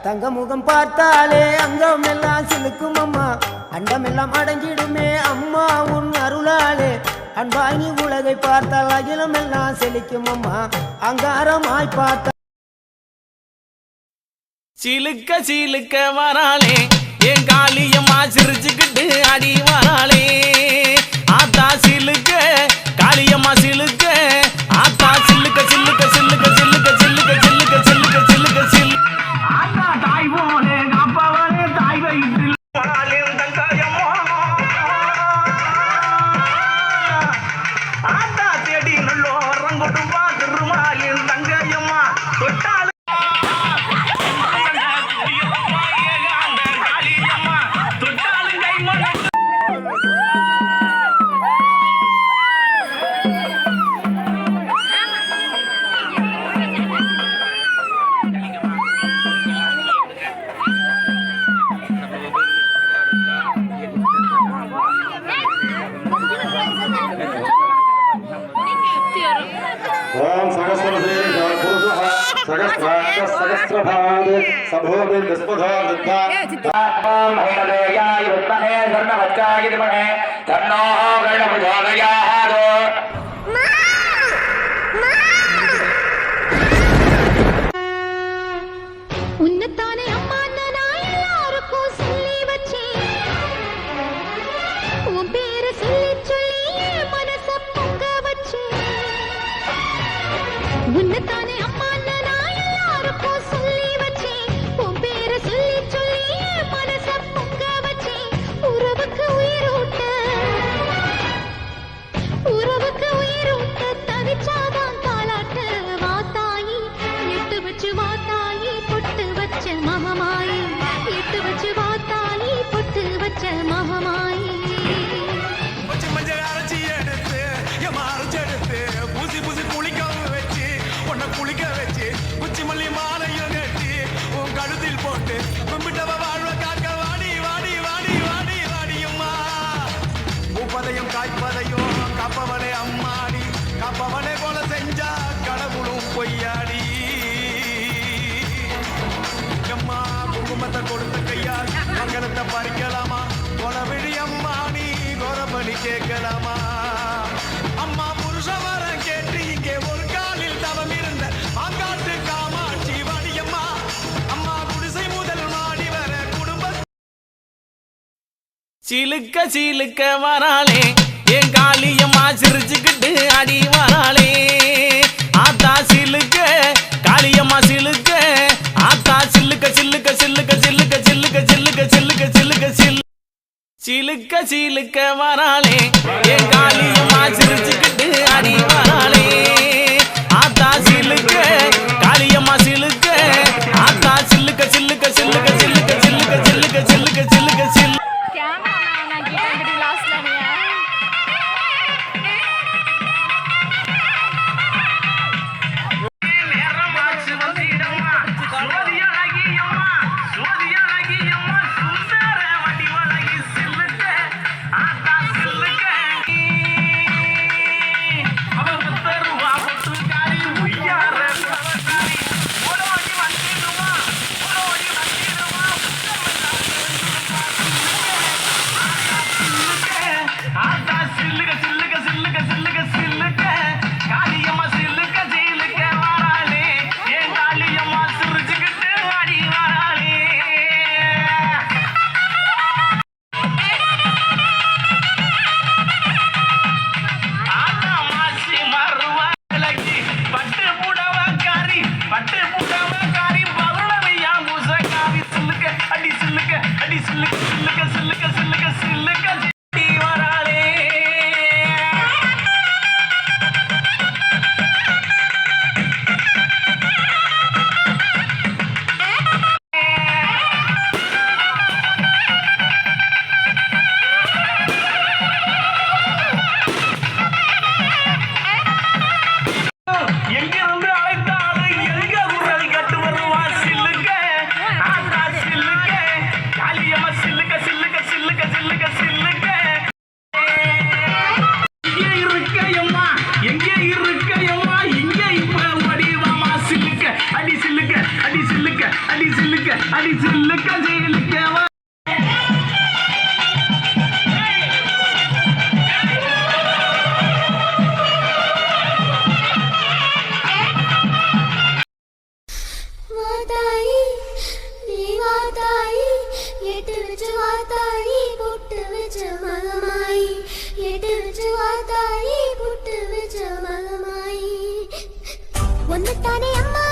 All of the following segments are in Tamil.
தங்க முகம் பார்த்தாலே அங்கம் எல்லாம் சிலுக்கும் அம்மா, அண்டமெல்லாம் அடங்கிடுமே அம்மா உன் அருளாலே. அன்பாய் நீ உலகை பார்த்தால் அகிலம் எல்லாம் செழிக்கும் அம்மா, அங்காரமாய் பார்த்த சிலுக்க சிலுக்க வராளே என் காளியம்மா சிரிச்சுக்கிட்டு அடி வராளே. ஆத்தா சிலுக்க காளியம்மா சிலுக்க, ஆத்தா சில்லுக்க சில்லுக்க சில்லுக்க சில்லுக்க சில்லுக்க சில்லுக்க சில்லுக்க சில்லுக்க சில். ஆத்தா தாய் போலே அப்பவனே தாய் வயிற்றில் தங்காயம்மா, ஆத்தா தேடி நல்லோ ரங்கொடுப்பா திருமாலின் தங்காயம்மா தொட்டாலும் ओम सहस्रसे पुरुषः सहस्राक्षः सहस्रभाद् सभोदि विस्पधो विद्वा ओम हेमदेयाय विद्महे धर्मवच्चाय धीमहि तन्नो गणप्रचोदयात्। உன்னத்தானே அம்மா நான் எல்லாருக்கும் சொல்லி வச்சேன், உன் பேரை சொல்லி சொல்லி மனச பொங்க வச்சேன். உன்னத்தானே அம்மா நான் எல்லாருக்கும் சொல்லி வச்சேன், உன் பேரை சொல்லி சொல்லி மனச பொங்க வச்சேன். உறவுக்கு உயிரூட்ட தவிச்சாதான் தாளாட்டு வாத்தாயி எட்டு வச்சு வாத்தாயி பொட்டு வச்ச மகமாயி, எட்டு வச்சு வாத்தாயி பொட்டு வச்ச மகமாயி. மஞ்சள் அரைச்சி எடுத்து அரைச்செடுத்து பூசி பூசி குளிக்க வச்சு குச்சி மல்லி மாலையும் கட்டி உன் கழுத்தில் போட்டு கும்பிட்டவ வாழ்வ காக்க வாடி வாடி வாடி வாடி வாடியும்மா. பூப்பதையும் காய்ப்பதையும் காப்பவனே அம்மாடி, காப்பவனே போல செஞ்சா கடவுளும் பொய்யாடி. அம்மா குங்குமத்தை கொடுத்த கையால் மங்களத்தை பறிக்கலாமா, கொலவிழி அம்மா நீ கோரமணி கேட்கலாமா. அம்மா புருஷ வர கேட்டு இங்கே ஒரு காலில் தவம் இருந்த மாங்காட்டு காமாட்சி வாடியம்மா. அம்மா குடிசை முதல் மாடி வர குடும்ப சிலுக்க சிலுக்க வராளே என் காளியம்மா சிரிச்சுக்கிட்டு அடி வராளே. ஆத்தா சிலுக்க காளியம்மா சிலுக்க, ஆத்தா சில்லுக்க சில்லுக்க சில்லுக்க சில்லுக்க சில்லுக்க சில்லுக்க சில்லுக்க சில்லுக்க சில். சிலுக்க சிலுக்க வராளே என் காளியம்மா சிரிச்சுக்கிட்டு அடி வராளே. ஆத்தா சிலுக்க காளியம்மா சிலுக்க, ஆத்தா சில்லுக்க சில்லுக்க சில்லுக்க சில்லுக்க சில்லுக்க சில்லுக்க சில்லுக்க சில்லுக்க சில். சில்லுக்க தாயி நீ வா தாயி எட்டு வச்சு வா தாயி பொட்டு வச்ச மகமாயி எட்டு வச்சு வா தாயி பொட்டு வச்ச மகமாயி ஒன்னுத்தானே அம்மா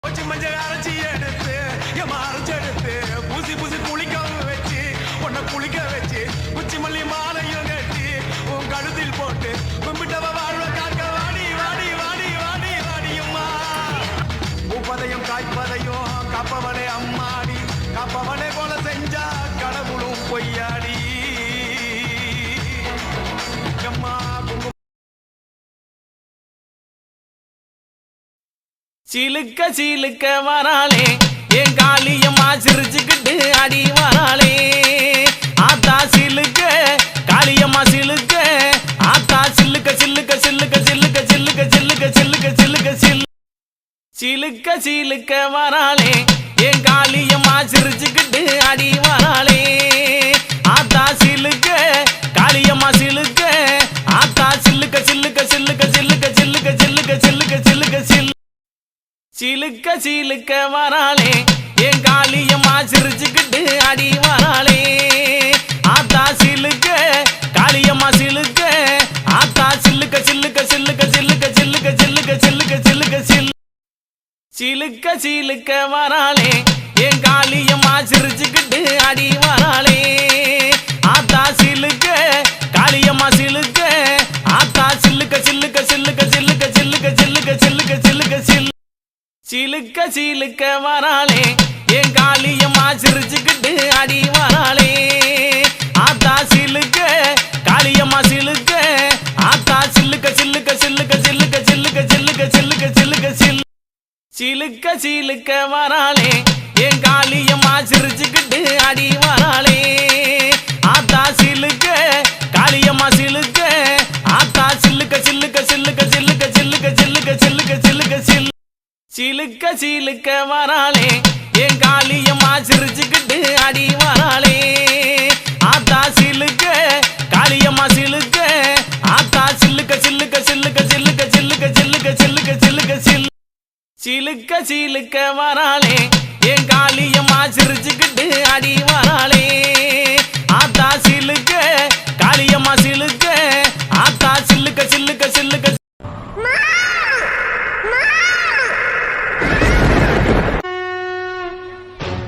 கொஞ்சம் மஞ்சள் அரைச்சி எடுத்து என் அரைச்செடுத்து பூசி பூசி குளிக்க வச்சு உன்னை குளிக்க வச்சு குச்சி மல்லி மாலையும் கட்டி உன் கழுத்தில் போட்டு கும்பிட்டவ வாழ்வ காக்க வாடி வாடி வாடி வாடி வாடியும்மா பூப்பதையும் காய்ப்பதையும் காப்பவனே அம்மாடி காப்பவனே போல செஞ்சா கடவுளும் பொய்யாடி அம்மா சிலுக்க சிலுக்க வராளே என் காளியம்மா சிரிச்சுக்கிட்டு அடி வராளே ஆத்தா சிலுக்க காளியம்மா சிலுக்க ஆத்தா சில்லுக்க சில்லுக்க சில்லுக்க சில்லுக்க சில்லுக்க சில்லுக்க சில்லுக்க சில்லுக்க சில் சிலுக்க சிலுக்க வராளே என் காளியம்மா சிரிச்சுக்கிட்டு அடி வராளே ஆத்தா சிலுக்க காளியம்மா சிலுக்க ஆத்தா சில்லுக்க சில்லுக்க சில்லுக்க சில்லுக்க சில்லுக்க சில்லுக்க சில்லுக்க சில்லுக்க சில் சிலுக்க சிலுக்க வராளே என் காளியம்மா சிரிச்சுக்கிட்டு அடி வராளே ஆத்தா சிலுக்க காளியம்மா சிலுக்க ஆத்தா சில்லுக்க சில்லுக்க சில்லுக்க சில்லுக்க சில்லுக்க சில்லுக்க சில்லுக்க சில்லுக்க சில் சிலுக்க சிலுக்க வராளே என் காளியம்மா சிரிச்சுக்கிட்டு அடி வராளே ஆத்தா சிலுக்க காளியம்மா சிலுக்க ஆத்தா சில்லுக்க சில்லுக்க சில்லுக்க சில்லுக்க சில்லுக்க சில்லுக்க சில்லுக்க சில்லுக்க சில் சிலுக்க சிலுக்க வராளே என் காளியம்மா சிரிச்சுக்கிட்டு அடி வராளே ஆத்தா சிலுக்க காளியம்மா சிலுக்க ஆத்தா சில்லுக்க சில்லுக்க சில்லுக்க சில்லுக்க சில்லுக்க சில்லுக்க சில்லுக்க சில்லுக்க சில் சிலுக்க சிலுக்க வராளே என் காளியம்மா சிரிச்சுக்கிட்டு அடி வராளே ஆத்தா சிலுக்க காளியம்மா சிலுக்க ஆத்தா சில்லுக்க சில்லுக்க சில்லுக்க சில்லுக்க சில்லுக்க சில்லுக்க சில்லுக்க சில்லுக்க சில் சிலுக்க சிலுக்க வராளே என் காளியம்மா சிரிச்சுக்கிட்டு அடி வராளே ஆத்தா சிலுக்க காளியம்மா சிலுக்க ஆத்தா சில்லுக்க சில்லுக்க சில்லுக்க சில்லுக்க சில்லுக்க சில்லுக்க சில்லுக்க சில்லுக்க சில் சிலுக்க சிலுக்க வராளே என் காளியம்மா சிரிச்சுக்கிட்டு அடி வராளே ஆத்தா சிலுக்க காளியம்மா சிலுக்க ஆத்தா சில்லுக்க சில்லுக்க சில்லுக்க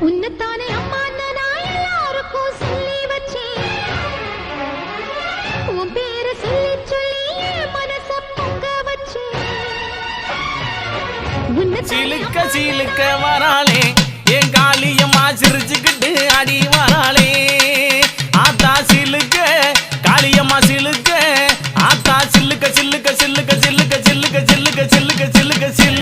உன்னத்தானே அம்மா நான் எல்லாருக்கும் சொல்லி வச்சேன் உன் பேரை சொல்லி சொல்லி என் மனச பொங்க வச்சேன் சிலுக்க சிலுக்க வராளே என் காளியம்மா சிரிச்சுக்கிட்டு அடி வராளே ஆத்தா சிலுக்க காளியம்மா சிலுக்க ஆத்தா சில்லுக்க சில்லுக்க சில்லுக்க சில்லுக்க சில்லுக்க சில்லுக்க சில்லுக்க சில்லுக்க சில்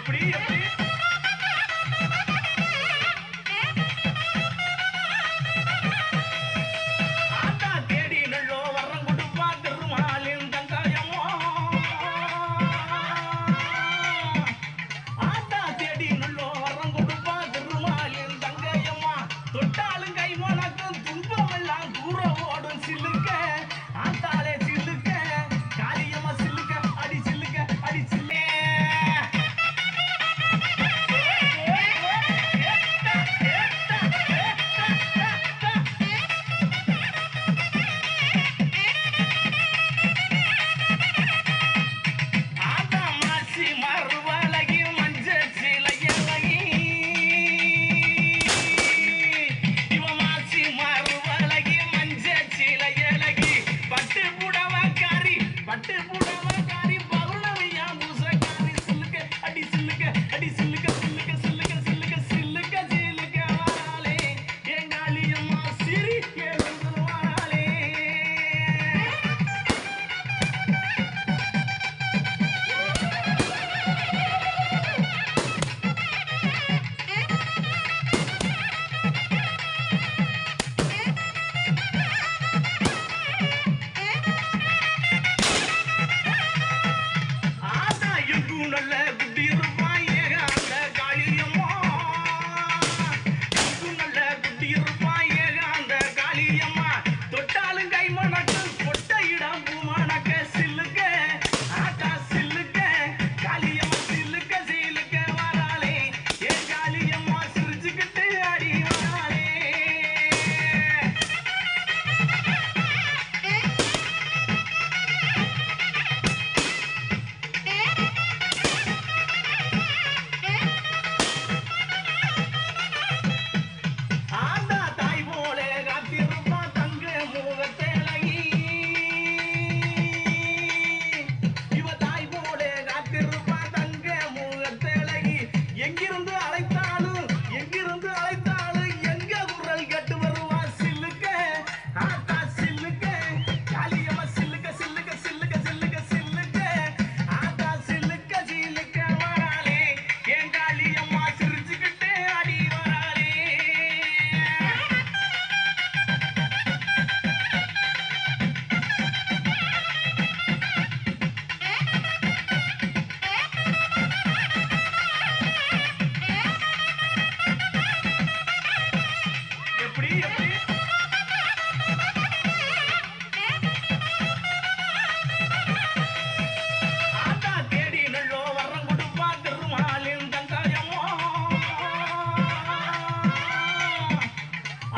எப்படி எப்படி ஆத்தா தேடி நல்லோ வரம் கொடுப்பா திருமாலின் தங்காயமோ ஆத்தா தேடி நல்லோ வரம் கொடுப்பா திருமாலின் தங்காயம்மா தொட்டாலும் கை மணக்கும் துன்பம் எல்லாம் தூரம் ஓடும் சில்லுக்க ஆத்தாலே சில்லுக்க காளியம்மா சில்லுக்க அடி சில்லுக்க அடி சில்லே ஆத்தா மாசி மறுவலகி மஞ்சள் சிலையலகி இவ மாசி மறுவலகி மஞ்சள் சிலையலகி பட்டு புடவக்காரி பௌர்ணமியா பூசக்காரி சில்லுக்க அடி சில்லுக்க அடி சில்லுக்க சில்லுக்க சில்லுக்க சில்லுக்க சில்லுக்க சில்லுக்க வாராளே எங்காளியம்மா சிரி எழுந்துருவாளே ஆத்தா எங்கும் நல்ல குட்டி இருப்பான் ஏகாந்த காளியம்மா எங்கும் நல்ல குட்டி இருப்பான் ஏகாந்த காளியம்மா தொட்டாலும் கை மணக்கும் கொட்டையிடம் பூமணக்க சில்லுக்க ஆத்தா சில்லுக்க காளியம்மா சில்லுக்க சில்லுக்க வராளே ஏன் காளியம்மா சிரிச்சுக்கிட்டு அடி வராளே ஆத்தா தாய் போல காத்திருப்பா தங்க முகத்தழகி இவ தாய் போல காத்திருப்பா தங்க முகத்தழகி எங்கிருந்து அழைத்தாலும் எங்க குரல் கட்டு வருவா சில்லுக்க ஆத்தா சில்லுக்க காளியம்மா சில்லுக்க சில்லுக்க சில்லுக்க சில்லுக்க சில்லுக்க ஆத்தா சில்லுக்க சில்லுக்க வராளே என் காளியம்மா சிரிச்சுக்கிட்டே அடி வராளே எப்படி எப்படி ஆத்தா தேடி நல்லோ வரம் கொடுப்பா திருமாலின் தங்காயமோ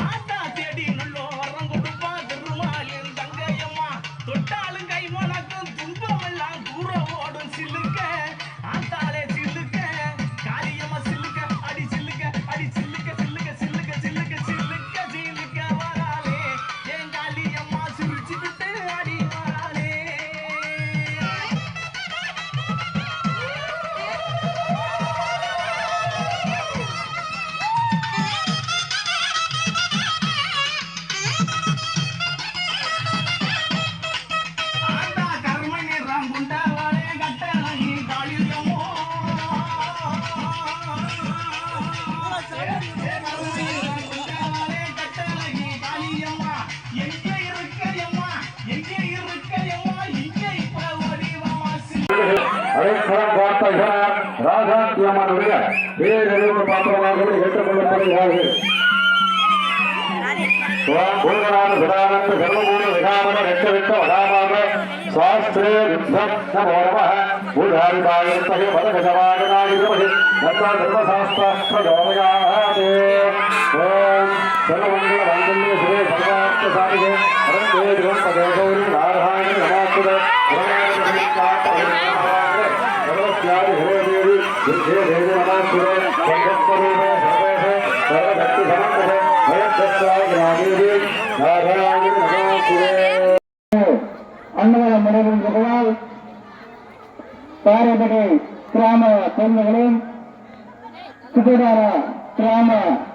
ஆத்தா தேடி நல்லோ வரம் கொடுப்பா திருமாலின் தங்காயம்மா தொட்டாலும் கை மணக்கும் துன்பம் எல்லாம் தூரம் ஓடும் சில்லுக்க ஆத்தாலே சில்லுக்க காளியம்மா சில்லுக்க அடி சில்லுக்க அடி சில்லுக்க சில்லுக்க சில்லுக்க சில்லுக்க சில்லுக்க சில்லுக்க வராளே என் காளியம்மா சிரிச்சுக்கிட்டு அடி வராளே ஆத்தா கர்மணி ராங்குண்டவாளே கட்டழகி காளியம்மோ ராங்குண்டவாளே கட்டழகி காளியம்மா எங்கே இருக்கையம்மா இங்கே இப்ப ஓடிவாமா அரைக்கரம் பார்த்த ராஜாத்தியமானுடைய பேரறிவு பாத்திரமாக ஏற்றுக்கொள்ளப்படுகிறார்கள். பூர்வநாத சதானந்த சர்வமூல விகாமன ரட்சவித்த வதாமாக சாஸ்திரே யுத்தம் நமோ நமः பூதாரிதாயத்தகே பதகஜவாகனாயுதமகே நத்தா சர்வசாஸ்திரயோமயாதே ஓம் சர்வமங்கல மங்கல்யே சிவே சர்வார்த்த சாதிகே அரந்தே திரம் பதே கௌரி நாராயண நமாத்துதே சர்வஸ்யாதி ஹரேதேவி துர்கே தேவி நமாத்துதே சங்கஸ்வரூபே சர்வேஷே சர்வசக்தி சமந்தே அன்னதான நடைபெறுவதால் பாரபடி கிராம பெண்களும் சுகாதார கிராம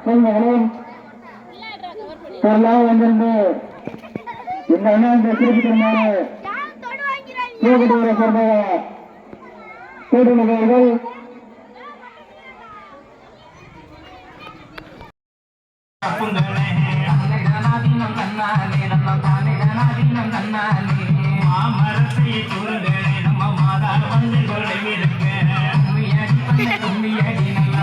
பெண்களும் பொருளாக வந்திருந்து இந்த அண்ணாந்த குறிப்பிட்டமான கோவிடூரை சேர்ந்த கூடுதல்கள் தப்புங்களே தன்னை தனாதீனம் தன்னாலே நம்ம தானே தனாதீனம் தன்னாலே மாமரத்தை கூறுகளே நம்ம மாதா வந்து கொள்ளையிருக்க கும்மியடி பண்ண கும்மியடி நல்ல